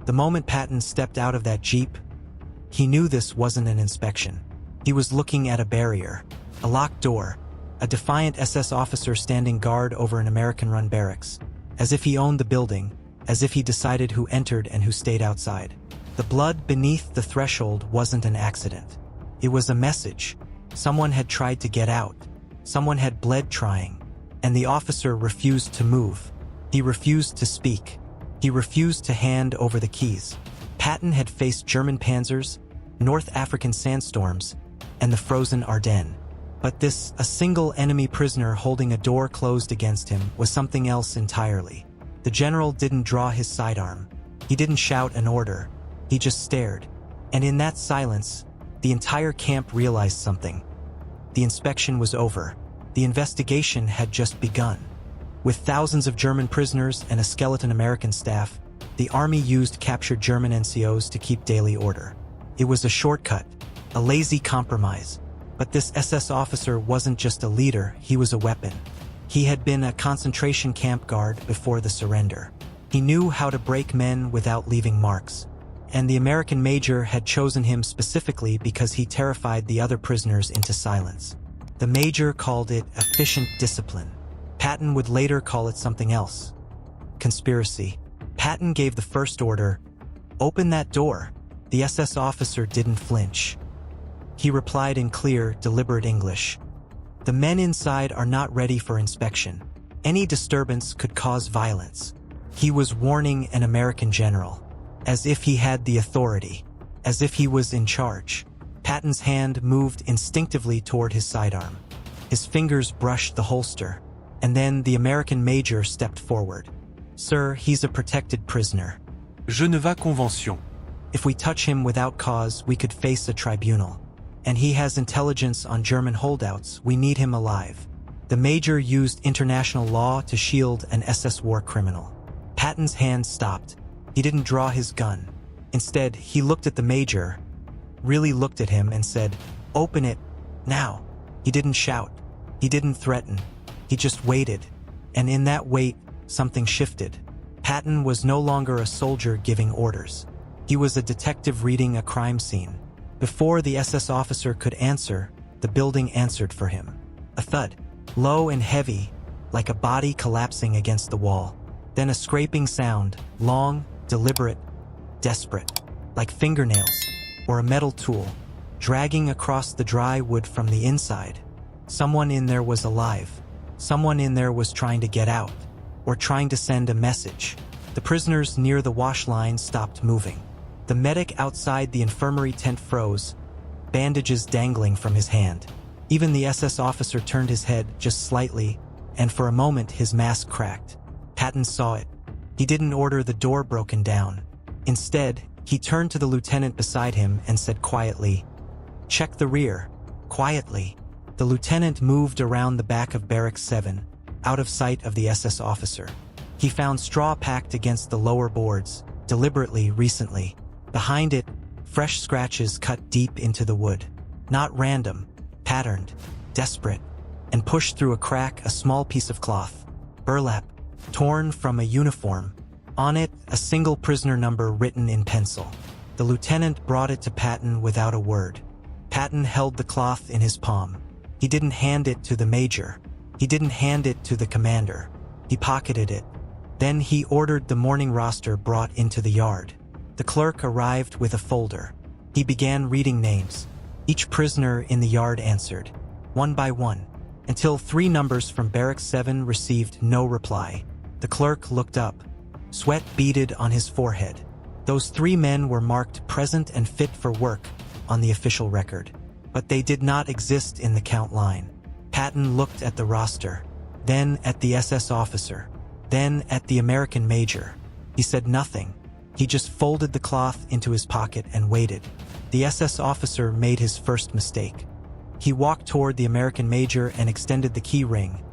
The moment Patton stepped out of that jeep, he knew this wasn't an inspection. He was looking at a barrier, a locked door, a defiant SS officer standing guard over an American-run barracks, as if he owned the building, as if he decided who entered and who stayed outside. The blood beneath the threshold wasn't an accident. It was a message. Someone had tried to get out. Someone had bled trying. And the officer refused to move. He refused to speak. He refused to hand over the keys. Patton had faced German panzers, North African sandstorms, and the frozen Ardennes. But this, a single enemy prisoner holding a door closed against him, was something else entirely. The general didn't draw his sidearm. He didn't shout an order. He just stared. And in that silence, the entire camp realized something. The inspection was over. The investigation had just begun. With thousands of German prisoners and a skeleton American staff, the army used captured German NCOs to keep daily order. It was a shortcut, a lazy compromise. But this SS officer wasn't just a leader, he was a weapon. He had been a concentration camp guard before the surrender. He knew how to break men without leaving marks. And the American major had chosen him specifically because he terrified the other prisoners into silence. The major called it efficient discipline. Patton would later call it something else. Conspiracy. Patton gave the first order, "Open that door." The SS officer didn't flinch. He replied in clear, deliberate English. "The men inside are not ready for inspection. Any disturbance could cause violence." He was warning an American general, as if he had the authority, as if he was in charge. Patton's hand moved instinctively toward his sidearm. His fingers brushed the holster, and then the American major stepped forward. "Sir, he's a protected prisoner. Geneva Convention. If we touch him without cause, we could face a tribunal. And he has intelligence on German holdouts. We need him alive." The major used international law to shield an SS war criminal. Patton's hand stopped. He didn't draw his gun. Instead, he looked at the major, really looked at him and said, "Open it, now." He didn't shout. He didn't threaten. He just waited. And in that wait, something shifted. Patton was no longer a soldier giving orders. He was a detective reading a crime scene. Before the SS officer could answer, the building answered for him. A thud, low and heavy, like a body collapsing against the wall. Then a scraping sound, long, deliberate, desperate, like fingernails or a metal tool, dragging across the dry wood from the inside. Someone in there was alive. Someone in there was trying to get out, or trying to send a message. The prisoners near the wash line stopped moving. The medic outside the infirmary tent froze, bandages dangling from his hand. Even the SS officer turned his head just slightly, and for a moment his mask cracked. Patton saw it. He didn't order the door broken down. Instead, he turned to the lieutenant beside him and said quietly, "Check the rear." Quietly. The lieutenant moved around the back of Barracks 7, out of sight of the SS officer. He found straw packed against the lower boards, deliberately, recently. Behind it, fresh scratches cut deep into the wood. Not random, patterned, desperate, and pushed through a crack a small piece of cloth. Burlap, torn from a uniform. On it, a single prisoner number written in pencil. The lieutenant brought it to Patton without a word. Patton held the cloth in his palm. He didn't hand it to the major. He didn't hand it to the commander. He pocketed it. Then he ordered the morning roster brought into the yard. The clerk arrived with a folder. He began reading names. Each prisoner in the yard answered, one by one, until 3 numbers from Barracks 7 received no reply. The clerk looked up. Sweat beaded on his forehead. Those 3 men were marked present and fit for work on the official record. But they did not exist in the count line. Patton looked at the roster, then at the SS officer, then at the American major. He said nothing. He just folded the cloth into his pocket and waited. The SS officer made his first mistake. He walked toward the American major and extended the key ring,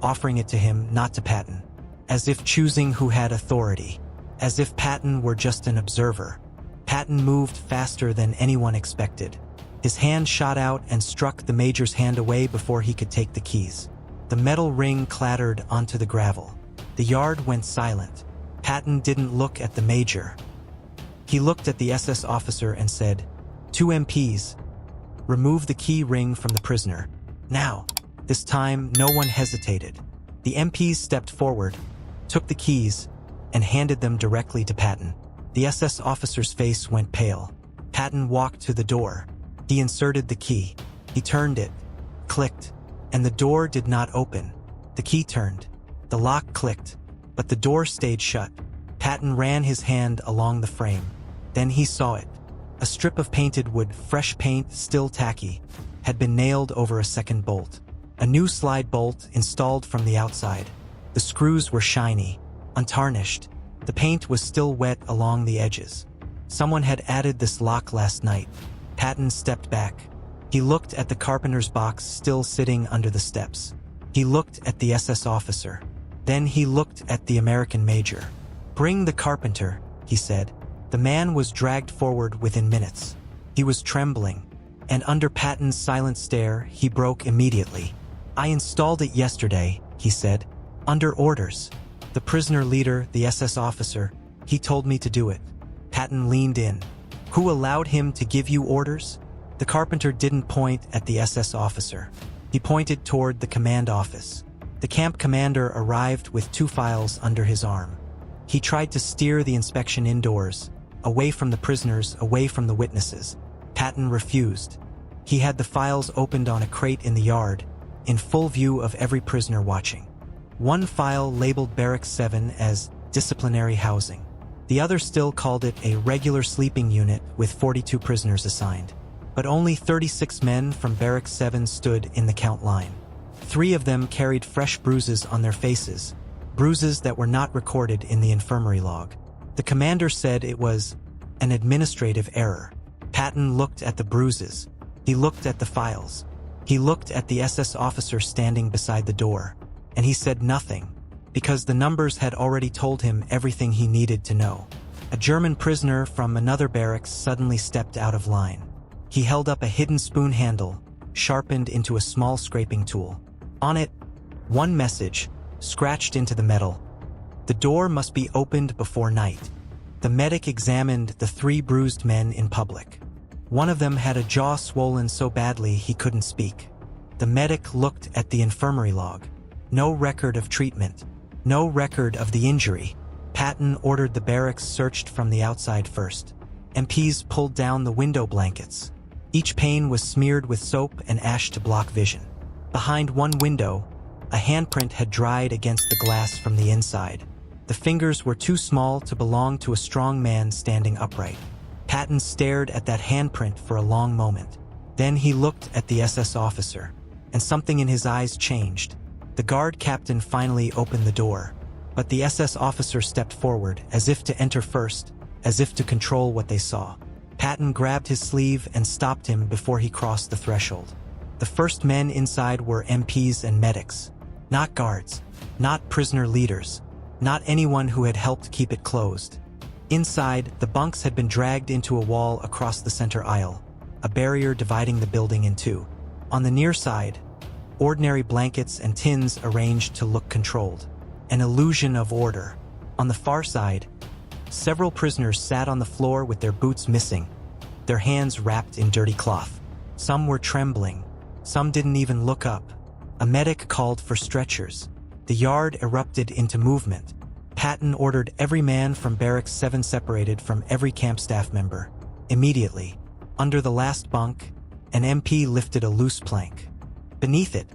offering it to him, not to Patton, as if choosing who had authority, as if Patton were just an observer. Patton moved faster than anyone expected. His hand shot out and struck the major's hand away before he could take the keys. The metal ring clattered onto the gravel. The yard went silent. Patton didn't look at the major. He looked at the SS officer and said, "2 MPs. Remove the key ring from the prisoner. Now." This time, no one hesitated. The MPs stepped forward, took the keys, and handed them directly to Patton. The SS officer's face went pale. Patton walked to the door. He inserted the key. He turned it, clicked, and the door did not open. The key turned. The lock clicked, but the door stayed shut. Patton ran his hand along the frame. Then he saw it. A strip of painted wood, fresh paint, still tacky, had been nailed over a second bolt. A new slide bolt installed from the outside. The screws were shiny, untarnished. The paint was still wet along the edges. Someone had added this lock last night. Patton stepped back. He looked at the carpenter's box still sitting under the steps. He looked at the SS officer. Then he looked at the American major. "Bring the carpenter," he said. The man was dragged forward within minutes. He was trembling, and under Patton's silent stare, he broke immediately. "I installed it yesterday," he said. "Under orders. The prisoner leader, the SS officer, he told me to do it." Patton leaned in. "Who allowed him to give you orders?" The carpenter didn't point at the SS officer. He pointed toward the command office. The camp commander arrived with 2 files under his arm. He tried to steer the inspection indoors, away from the prisoners, away from the witnesses. Patton refused. He had the files opened on a crate in the yard, in full view of every prisoner watching. One file labeled Barracks 7 as disciplinary housing. The other still called it a regular sleeping unit with 42 prisoners assigned. But only 36 men from Barracks 7 stood in the count line. 3 of them carried fresh bruises on their faces, bruises that were not recorded in the infirmary log. The commander said it was an administrative error. Patton looked at the bruises. He looked at the files. He looked at the SS officer standing beside the door. And he said nothing, because the numbers had already told him everything he needed to know. A German prisoner from another barracks suddenly stepped out of line. He held up a hidden spoon handle, sharpened into a small scraping tool. On it, one message, scratched into the metal: "The door must be opened before night." The medic examined the 3 bruised men in public. One of them had a jaw swollen so badly he couldn't speak. The medic looked at the infirmary log. No record of treatment. No record of the injury. Patton ordered the barracks searched from the outside first. MPs pulled down the window blankets. Each pane was smeared with soap and ash to block vision. Behind one window, a handprint had dried against the glass from the inside. The fingers were too small to belong to a strong man standing upright. Patton stared at that handprint for a long moment. Then he looked at the SS officer, and something in his eyes changed. The guard captain finally opened the door, but the SS officer stepped forward, as if to enter first, as if to control what they saw. Patton grabbed his sleeve and stopped him before he crossed the threshold. The first men inside were MPs and medics, not guards, not prisoner leaders, not anyone who had helped keep it closed. Inside, the bunks had been dragged into a wall across the center aisle, a barrier dividing the building in 2. On the near side, ordinary blankets and tins arranged to look controlled, an illusion of order. On the far side, several prisoners sat on the floor with their boots missing, their hands wrapped in dirty cloth. Some were trembling. Some didn't even look up. A medic called for stretchers. The yard erupted into movement. Patton ordered every man from Barracks 7 separated from every camp staff member. Immediately, under the last bunk, an MP lifted a loose plank. Beneath it,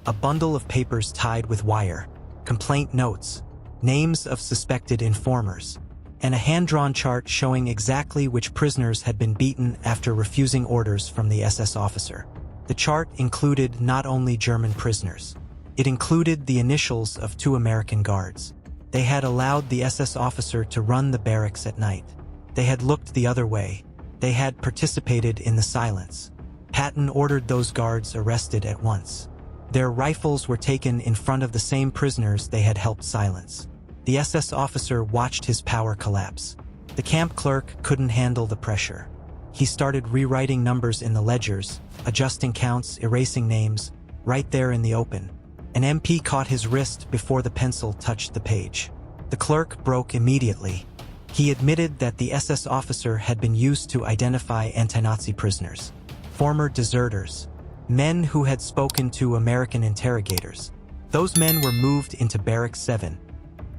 a bundle of papers tied with wire, complaint notes, names of suspected informers, and a hand-drawn chart showing exactly which prisoners had been beaten after refusing orders from the SS officer. The chart included not only German prisoners. It included the initials of 2 American guards. They had allowed the SS officer to run the barracks at night. They had looked the other way. They had participated in the silence. Patton ordered those guards arrested at once. Their rifles were taken in front of the same prisoners they had helped silence. The SS officer watched his power collapse. The camp clerk couldn't handle the pressure. He started rewriting numbers in the ledgers, adjusting counts, erasing names, right there in the open. An MP caught his wrist before the pencil touched the page. The clerk broke immediately. He admitted that the SS officer had been used to identify anti-Nazi prisoners, former deserters, men who had spoken to American interrogators. Those men were moved into Barracks 7,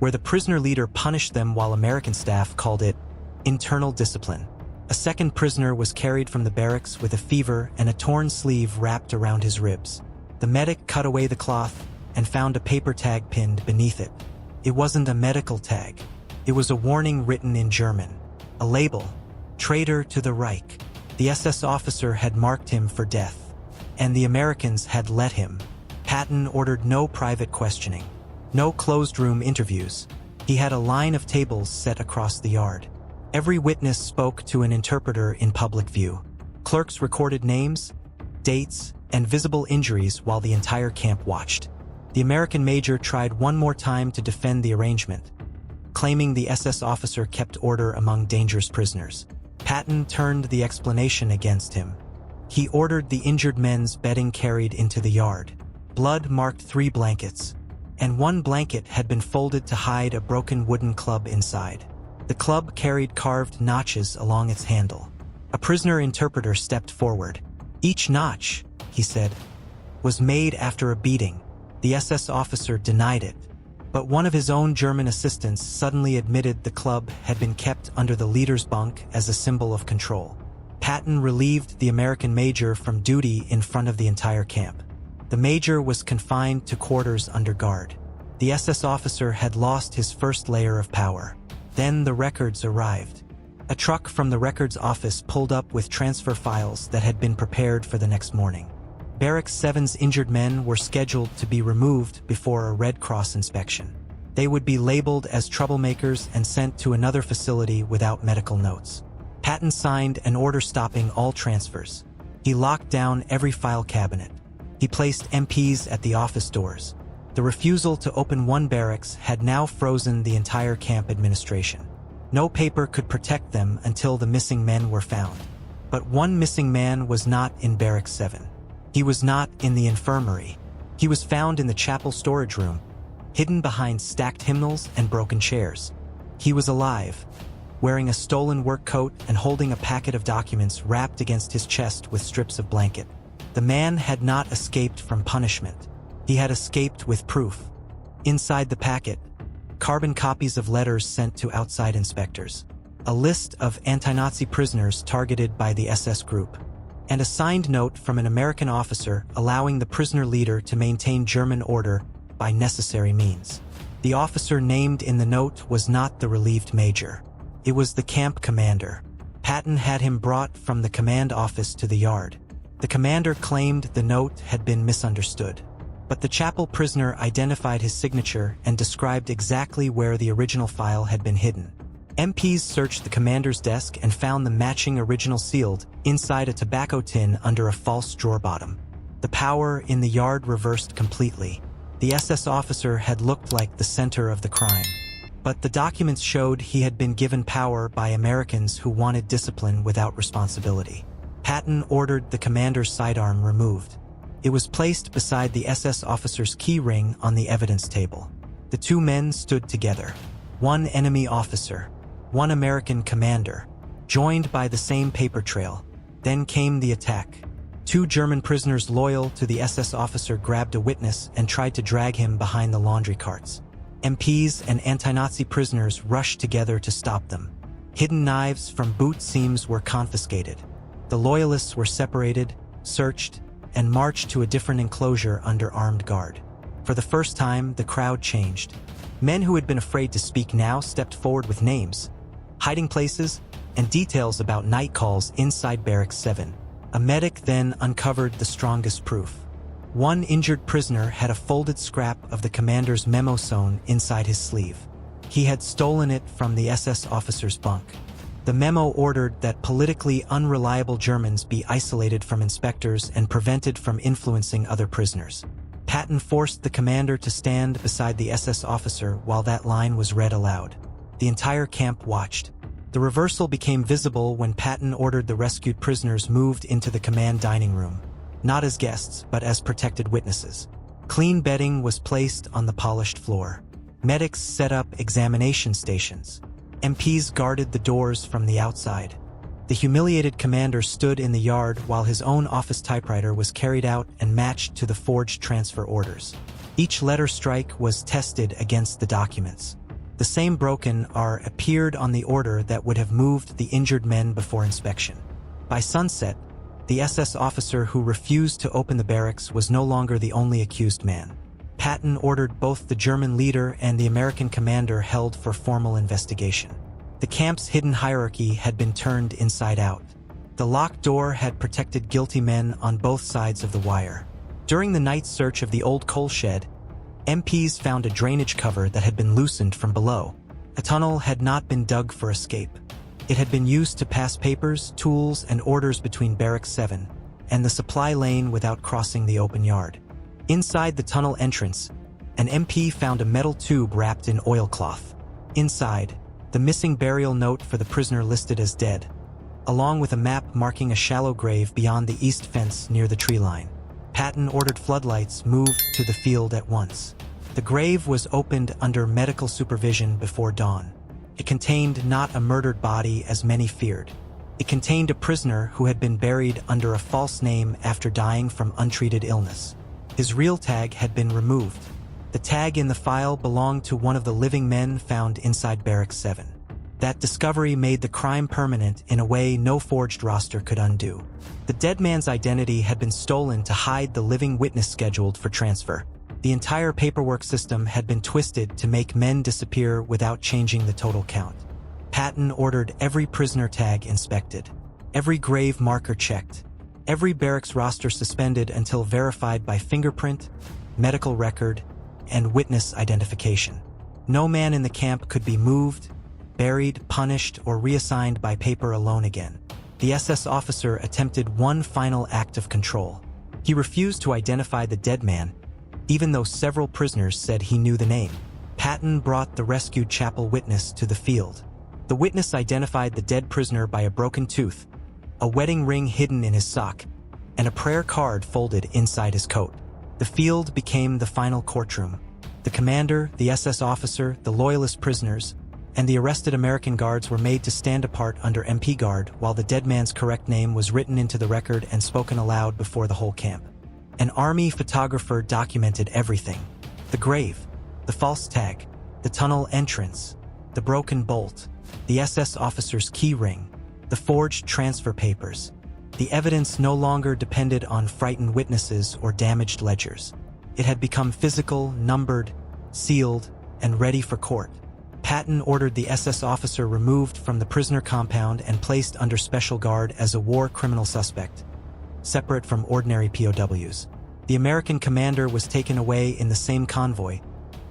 where the prisoner leader punished them while American staff called it internal discipline. A second prisoner was carried from the barracks with a fever and a torn sleeve wrapped around his ribs. The medic cut away the cloth and found a paper tag pinned beneath it. It wasn't a medical tag. It was a warning written in German. A label, traitor to the Reich. The SS officer had marked him for death, and the Americans had let him. Patton ordered no private questioning, no closed-room interviews. He had a line of tables set across the yard. Every witness spoke to an interpreter in public view. Clerks recorded names, dates, and visible injuries while the entire camp watched. The American major tried one more time to defend the arrangement, claiming the SS officer kept order among dangerous prisoners. Patton turned the explanation against him. He ordered the injured men's bedding carried into the yard. Blood marked 3 blankets, and 1 blanket had been folded to hide a broken wooden club inside. The club carried carved notches along its handle. A prisoner interpreter stepped forward. Each notch, he said, was made after a beating. The SS officer denied it, but one of his own German assistants suddenly admitted the club had been kept under the leader's bunk as a symbol of control. Patton relieved the American major from duty in front of the entire camp. The major was confined to quarters under guard. The SS officer had lost his first layer of power. Then the records arrived. A truck from the records office pulled up with transfer files that had been prepared for the next morning. Barracks 7's injured men were scheduled to be removed before a Red Cross inspection. They would be labeled as troublemakers and sent to another facility without medical notes. Patton signed an order stopping all transfers. He locked down every file cabinet. He placed MPs at the office doors. The refusal to open one barracks had now frozen the entire camp administration. No paper could protect them until the missing men were found. But one missing man was not in Barracks 7. He was not in the infirmary. He was found in the chapel storage room, hidden behind stacked hymnals and broken chairs. He was alive, wearing a stolen work coat and holding a packet of documents wrapped against his chest with strips of blanket. The man had not escaped from punishment. He had escaped with proof. Inside the packet, carbon copies of letters sent to outside inspectors, a list of anti-Nazi prisoners targeted by the SS group, and a signed note from an American officer allowing the prisoner leader to maintain German order by necessary means. The officer named in the note was not the relieved major. It was the camp commander. Patton had him brought from the command office to the yard. The commander claimed the note had been misunderstood, but the chapel prisoner identified his signature and described exactly where the original file had been hidden. MPs searched the commander's desk and found the matching original sealed inside a tobacco tin under a false drawer bottom. The power in the yard reversed completely. The SS officer had looked like the center of the crime, but the documents showed he had been given power by Americans who wanted discipline without responsibility. Patton ordered the commander's sidearm removed. It was placed beside the SS officer's key ring on the evidence table. The 2 men stood together. 1 enemy officer, 1 American commander, joined by the same paper trail. Then came the attack. 2 German prisoners loyal to the SS officer grabbed a witness and tried to drag him behind the laundry carts. MPs and anti-Nazi prisoners rushed together to stop them. Hidden knives from boot seams were confiscated. The loyalists were separated, searched, and marched to a different enclosure under armed guard. For the first time, the crowd changed. Men who had been afraid to speak now stepped forward with names, hiding places, and details about night calls inside Barracks 7. A medic then uncovered the strongest proof. 1 injured prisoner had a folded scrap of the commander's memo sewn inside his sleeve. He had stolen it from the SS officer's bunk. The memo ordered that politically unreliable Germans be isolated from inspectors and prevented from influencing other prisoners. Patton forced the commander to stand beside the SS officer while that line was read aloud. The entire camp watched. The reversal became visible when Patton ordered the rescued prisoners moved into the command dining room, not as guests but as protected witnesses. Clean bedding was placed on the polished floor. Medics set up examination stations. MPs guarded the doors from the outside. The humiliated commander stood in the yard while his own office typewriter was carried out and matched to the forged transfer orders. Each letter strike was tested against the documents. The same broken R appeared on the order that would have moved the injured men before inspection. By sunset, the SS officer who refused to open the barracks was no longer the only accused man. Patton ordered both the German leader and the American commander held for formal investigation. The camp's hidden hierarchy had been turned inside out. The locked door had protected guilty men on both sides of the wire. During the night search of the old coal shed, MPs found a drainage cover that had been loosened from below. A tunnel had not been dug for escape. It had been used to pass papers, tools, and orders between Barracks 7 and the supply lane without crossing the open yard. Inside the tunnel entrance, an MP found a metal tube wrapped in oilcloth. Inside, the missing burial note for the prisoner listed as dead, along with a map marking a shallow grave beyond the east fence near the tree line. Patton ordered floodlights moved to the field at once. The grave was opened under medical supervision before dawn. It contained not a murdered body as many feared. It contained a prisoner who had been buried under a false name after dying from untreated illness. His real tag had been removed. The tag in the file belonged to one of the living men found inside Barracks 7. That discovery made the crime permanent in a way no forged roster could undo. The dead man's identity had been stolen to hide the living witness scheduled for transfer. The entire paperwork system had been twisted to make men disappear without changing the total count. Patton ordered every prisoner tag inspected, every grave marker checked, every barracks roster suspended until verified by fingerprint, medical record, and witness identification. No man in the camp could be moved, buried, punished, or reassigned by paper alone again. The SS officer attempted one final act of control. He refused to identify the dead man, even though several prisoners said he knew the name. Patton brought the rescued chapel witness to the field. The witness identified the dead prisoner by a broken tooth, a wedding ring hidden in his sock, and a prayer card folded inside his coat. The field became the final courtroom. The commander, the SS officer, the loyalist prisoners, and the arrested American guards were made to stand apart under MP guard while the dead man's correct name was written into the record and spoken aloud before the whole camp. An army photographer documented everything: the grave, the false tag, the tunnel entrance, the broken bolt, the SS officer's key ring, the forged transfer papers. The evidence no longer depended on frightened witnesses or damaged ledgers. It had become physical, numbered, sealed, and ready for court. Patton ordered the SS officer removed from the prisoner compound and placed under special guard as a war criminal suspect, separate from ordinary POWs. The American commander was taken away in the same convoy,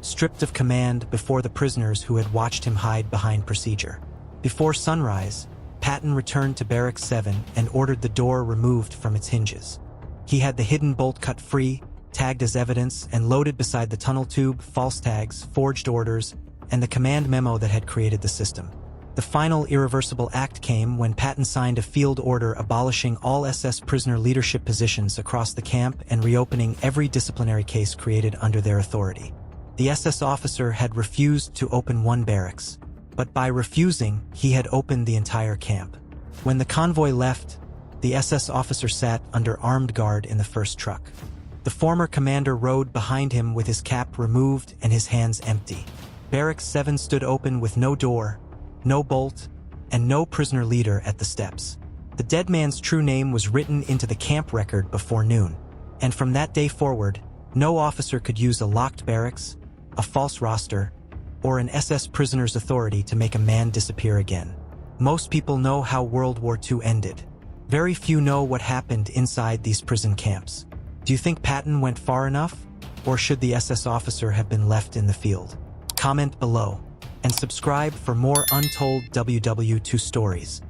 stripped of command before the prisoners who had watched him hide behind procedure. Before sunrise, Patton returned to Barracks 7 and ordered the door removed from its hinges. He had the hidden bolt cut free, tagged as evidence, and loaded beside the tunnel tube, false tags, forged orders, and the command memo that had created the system. The final irreversible act came when Patton signed a field order abolishing all SS prisoner leadership positions across the camp and reopening every disciplinary case created under their authority. The SS officer had refused to open one barracks, but by refusing, he had opened the entire camp. When the convoy left, the SS officer sat under armed guard in the first truck. The former commander rode behind him with his cap removed and his hands empty. Barracks 7 stood open with no door, no bolt, and no prisoner leader at the steps. The dead man's true name was written into the camp record before noon, and from that day forward, no officer could use a locked barracks, a false roster, or an SS prisoner's authority to make a man disappear again. Most people know how World War II ended. Very few know what happened inside these prison camps. Do you think Patton went far enough, or should the SS officer have been left in the field? Comment below, and subscribe for more Untold WWII stories.